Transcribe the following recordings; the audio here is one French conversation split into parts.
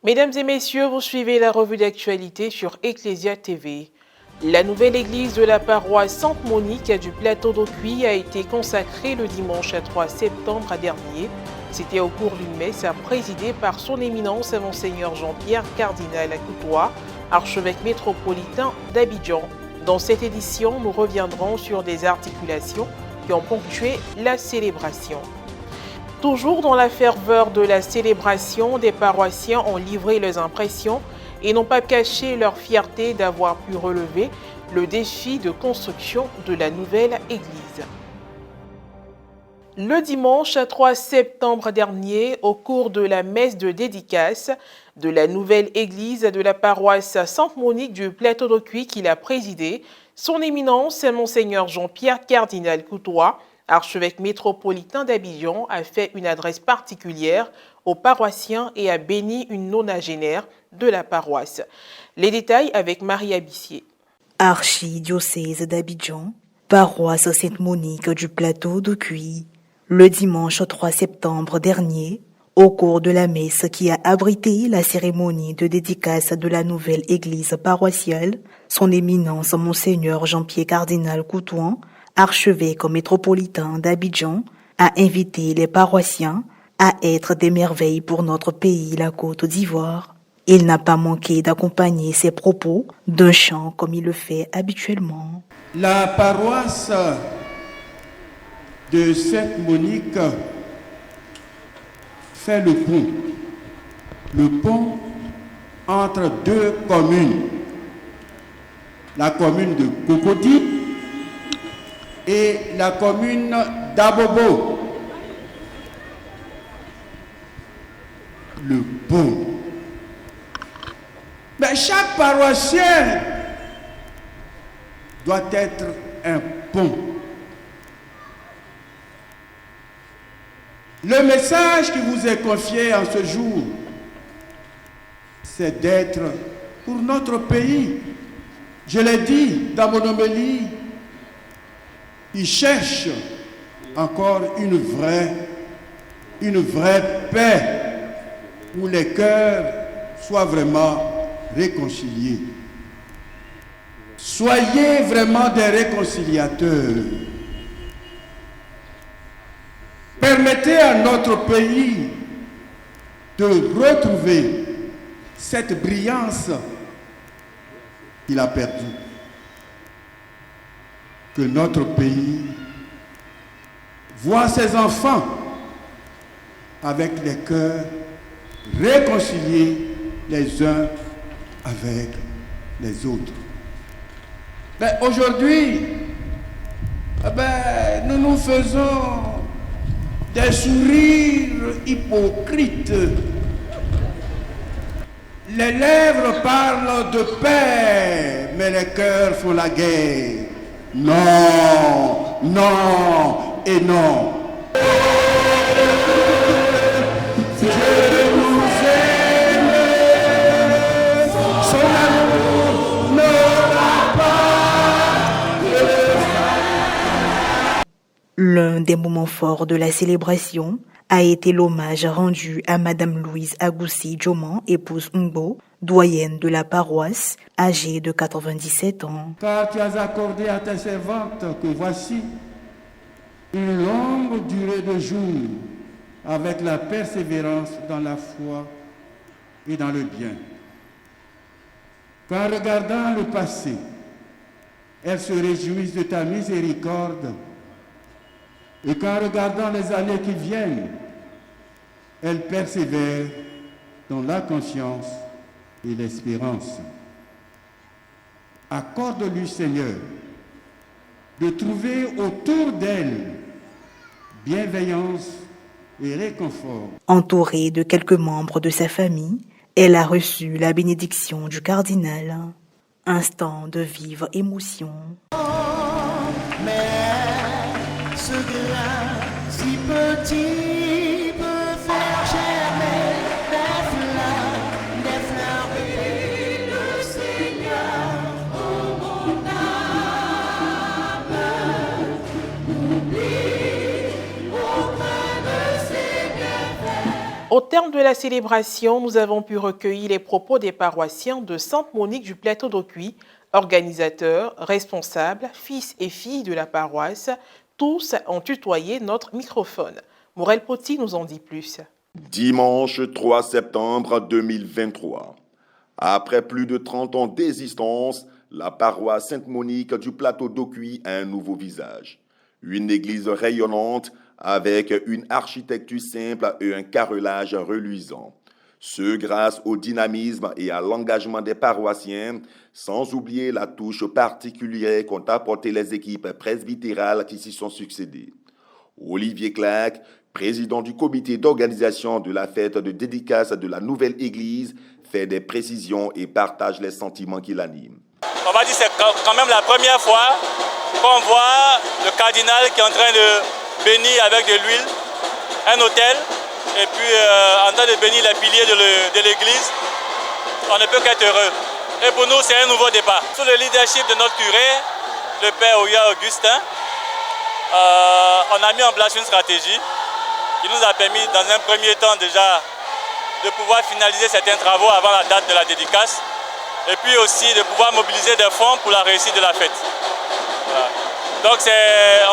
Mesdames et messieurs, vous suivez la revue d'actualité sur Ecclesia TV. La nouvelle église de la paroisse Sainte-Monique du plateau d'Aucuit a été consacrée le dimanche 3 septembre dernier. C'était au cours d'une messe présidée par son éminence Monseigneur Jean-Pierre Cardinal Coutois, archevêque métropolitain d'Abidjan. Dans cette édition, nous reviendrons sur des articulations qui ont ponctué la célébration. Toujours dans la ferveur de la célébration, des paroissiens ont livré leurs impressions et n'ont pas caché leur fierté d'avoir pu relever le défi de construction de la nouvelle église. Le dimanche 3 septembre dernier, au cours de la messe de dédicace de la nouvelle église de la paroisse Sainte-Monique du plateau d'Aucuit qu'il a présidée, son éminence Monseigneur Jean-Pierre Cardinal Coutois, archevêque métropolitain d'Abidjan, a fait une adresse particulière aux paroissiens et a béni une nonagénaire de la paroisse. Les détails avec Marie Abissier. Archidiocèse d'Abidjan, paroisse Sainte-Monique du plateau d'Aucuit. Le dimanche 3 septembre dernier, au cours de la messe qui a abrité la cérémonie de dédicace de la nouvelle église paroissiale, son éminence Monseigneur Jean-Pierre Cardinal Coutois, archevêque métropolitain d'Abidjan, a invité les paroissiens à être des merveilles pour notre pays, la Côte d'Ivoire. Il n'a pas manqué d'accompagner ses propos d'un chant comme il le fait habituellement. La paroisse de Sainte-Monique fait le pont entre deux communes, la commune de Cocody et la commune d'Abobo. Le pont. Mais chaque paroissien doit être un pont. Le message qui vous est confié en ce jour, c'est d'être pour notre pays. Je l'ai dit dans mon homélie, il cherche encore une vraie paix où les cœurs soient vraiment réconciliés. Soyez vraiment des réconciliateurs. Permettez à notre pays de retrouver cette brillance qu'il a perdue. Que notre pays voit ses enfants avec les cœurs réconciliés les uns avec les autres. Mais aujourd'hui, nous nous faisons des sourires hypocrites. Les lèvres parlent de paix, mais les cœurs font la guerre. Non, non et non. L'un des moments forts de la célébration a été l'hommage rendu à Madame Louise Agoussi Djoman, épouse Ngbo, doyenne de la paroisse, âgée de 97 ans. Car tu as accordé à tes servantes que voici une longue durée de jours avec la persévérance dans la foi et dans le bien. Qu'en regardant le passé, elles se réjouissent de ta miséricorde et qu'en regardant les années qui viennent, elles persévèrent dans la conscience et l'espérance. Accorde-lui, Seigneur, de trouver autour d'elle bienveillance et réconfort. Entourée de quelques membres de sa famille, elle a reçu la bénédiction du cardinal. Instant de vive émotion. Mais ce grain si petit peut faire germer des fleurs. Prie le Seigneur, oh mon âme, oublie auprès de ses bienfaits. Au terme de la célébration, nous avons pu recueillir les propos des paroissiens de Sainte-Monique du Plateau d'Aucuit, organisateurs, responsables, fils et filles de la paroisse. Tous ont tutoyé notre microphone. Morel Poti nous en dit plus. Dimanche 3 septembre 2023. Après plus de 30 ans d'existence, la paroisse Sainte-Monique du Plateau d'Aucuit a un nouveau visage. Une église rayonnante avec une architecture simple et un carrelage reluisant. Ce grâce au dynamisme et à l'engagement des paroissiens, sans oublier la touche particulière qu'ont apporté les équipes presbytérales qui s'y sont succédées. Olivier Clark, président du comité d'organisation de la fête de dédicace de la nouvelle église, fait des précisions et partage les sentiments qui l'animent. On va dire que c'est quand même la première fois qu'on voit le cardinal qui est en train de bénir avec de l'huile un autel et puis en train de bénir les piliers de l'église. On ne peut qu'être heureux. Et pour nous, c'est un nouveau départ. Sous le leadership de notre curé, le père Oya Augustin, on a mis en place une stratégie qui nous a permis dans un premier temps déjà de pouvoir finaliser certains travaux avant la date de la dédicace et puis aussi de pouvoir mobiliser des fonds pour la réussite de la fête. Voilà. Donc c'est,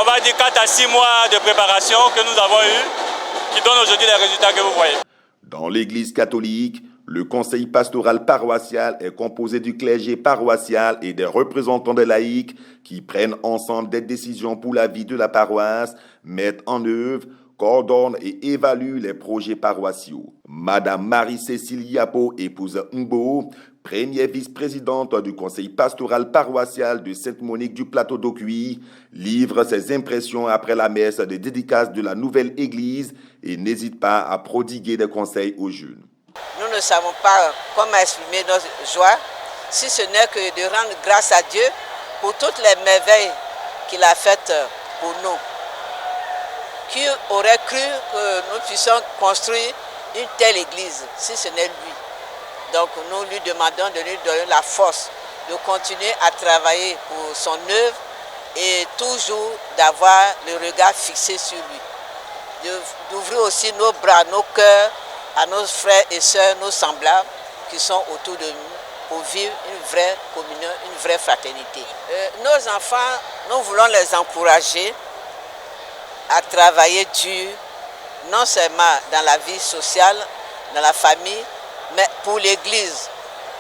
on va dire, 4 à 6 mois de préparation que nous avons eu qui donnent aujourd'hui les résultats que vous voyez. Dans l'église catholique, le conseil pastoral paroissial est composé du clergé paroissial et des représentants des laïcs qui prennent ensemble des décisions pour la vie de la paroisse, mettent en œuvre, coordonnent et évaluent les projets paroissiaux. Madame Marie-Cécile Yapo, épouse Mbo, première vice-présidente du conseil pastoral paroissial de Sainte-Monique du Plateau d'Aucuit, livre ses impressions après la messe de dédicace de la nouvelle église et n'hésite pas à prodiguer des conseils aux jeunes. Nous ne savons pas comment exprimer notre joie, si ce n'est que de rendre grâce à Dieu pour toutes les merveilles qu'il a faites pour nous. Qui aurait cru que nous puissions construire une telle église, si ce n'est lui? Donc nous lui demandons de lui donner la force de continuer à travailler pour son œuvre et toujours d'avoir le regard fixé sur lui. D'ouvrir aussi nos bras, nos cœurs à nos frères et sœurs, nos semblables qui sont autour de nous pour vivre une vraie communion, une vraie fraternité. Nos enfants, nous voulons les encourager à travailler dur, non seulement dans la vie sociale, dans la famille, mais pour l'Église.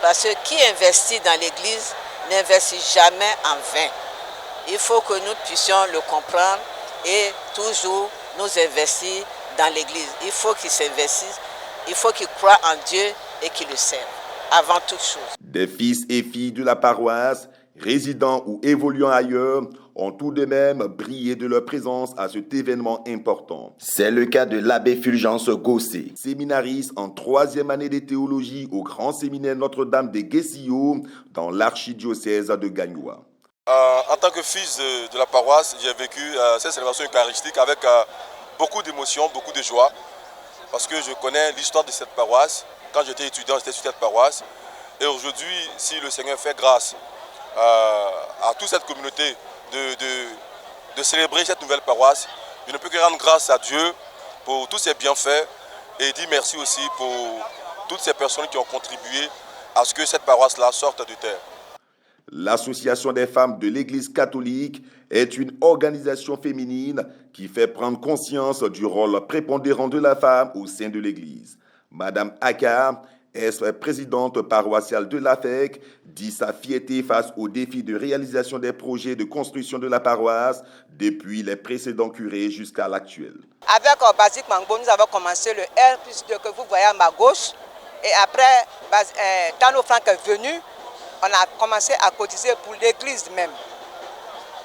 Parce que qui investit dans l'Église n'investit jamais en vain. Il faut que nous puissions le comprendre et toujours nous investir dans l'Église. Il faut qu'ils s'investissent, il faut qu'ils croient en Dieu et qu'ils le servent, avant toute chose. Des fils et filles de la paroisse, résidant ou évoluant ailleurs, ont tout de même brillé de leur présence à cet événement important. C'est le cas de l'abbé Fulgence Gossé, séminariste en 3e année de théologie au Grand Séminaire Notre-Dame de Guessillo, dans l'archidiocèse de Gagnoa. En tant que fils de la paroisse, j'ai vécu cette célébration eucharistique avec beaucoup d'émotion, beaucoup de joie, parce que je connais l'histoire de cette paroisse. Quand j'étais étudiant, j'étais sur cette paroisse. Et aujourd'hui, si le Seigneur fait grâce à toute cette communauté de célébrer cette nouvelle paroisse, je ne peux que rendre grâce à Dieu pour tous ses bienfaits et dire merci aussi pour toutes ces personnes qui ont contribué à ce que cette paroisse-là sorte de terre. L'Association des femmes de l'Église catholique est une organisation féminine qui fait prendre conscience du rôle prépondérant de la femme au sein de l'Église. Madame Aka, ex-présidente paroissiale de l'AFEC, dit sa fierté face au défi de réalisation des projets de construction de la paroisse depuis les précédents curés jusqu'à l'actuel. Avec Bazik Mangbo, nous avons commencé le R+2 que vous voyez à ma gauche. Et après, Tano Franck est venu, on a commencé à cotiser pour l'église même.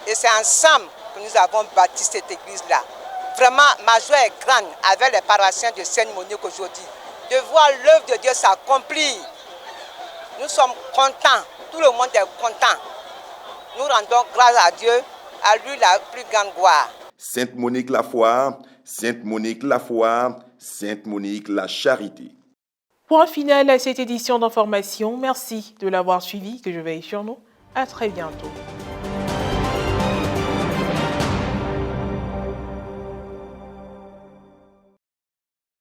Et c'est ensemble que nous avons bâti cette église-là. Vraiment, ma joie est grande avec les paroissiens de Sainte-Monique aujourd'hui, de voir l'œuvre de Dieu s'accomplir. Nous sommes contents, tout le monde est content. Nous rendons grâce à Dieu, à lui la plus grande gloire. Sainte-Monique la foi, Sainte-Monique la foi, Sainte-Monique la charité. Point final à cette édition d'information. Merci de l'avoir suivi, que je veille sur nous. À très bientôt.